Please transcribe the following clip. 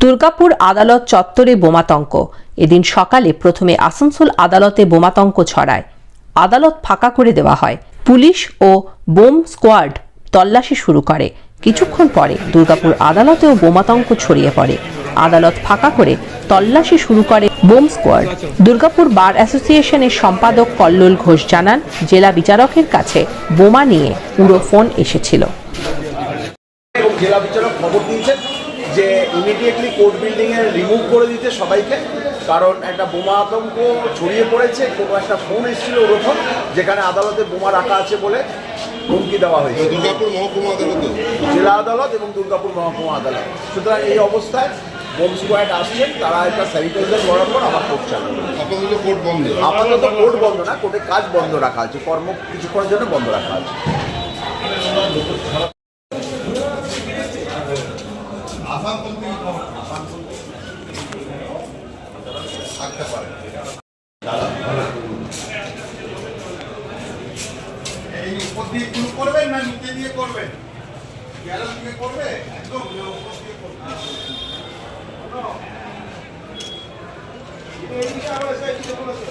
দুর্গাপুর আদালত চত্বরে বোমাতঙ্ক। এদিন সকালে প্রথমে আসানসোল আদালতে বোমাতঙ্ক ছড়ায়। আদালত ফাঁকা করে দেওয়া হয়। পুলিশ ও বোম স্কোয়াড তল্লাশি শুরু করে। কিছুক্ষণ পরে দুর্গাপুর আদালতেও বোমাতঙ্ক ছড়িয়ে পড়ে। আদালত ফাঁকা করে তল্লাশি শুরু করে বোম স্কোয়াড। দুর্গাপুর বার অ্যাসোসিয়েশনের সম্পাদক কল্লোল ঘোষ জানান, জেলা বিচারকের কাছে বোমা নিয়ে পুরো ফোন এসেছিল। জেলা বিচারক খবর দিয়েছেন যে ইমিডিয়েটলি কোর্ট বিল্ডিংয়ে রিমুভ করে দিতে সবাইকে, কারণ একটা বোমা আতঙ্ক ছড়িয়ে পড়েছে। কোনো একটা ফোন এসেছিল ওরকম, যেখানে আদালতে বোমা রাখা আছে বলে হুমকি দেওয়া হয়েছে। দুর্গাপুর মহকুমা আদালতে, জেলা আদালত এবং দুর্গাপুর মহকুমা আদালত। সুতরাং এই অবস্থায় বোম স্কোয়াড আসছেন, তারা একটা স্যানিটাইজার করার পর আবার কোর্ট চালু। আপাতত কোর্ট বন্ধ। আপাতত কোর্ট বন্ধ না, কোর্টে কাজ বন্ধ রাখা আছে, কর্ম কিছুক্ষণের জন্য বন্ধ রাখা আছে। এই উপর দিয়ে ক্লু করবেন না নিচে দিয়ে করবেন? গ্যালারি দিয়ে করবে, একদম উপর দিয়ে করবে। এইদিকে আবার এসে বলেছে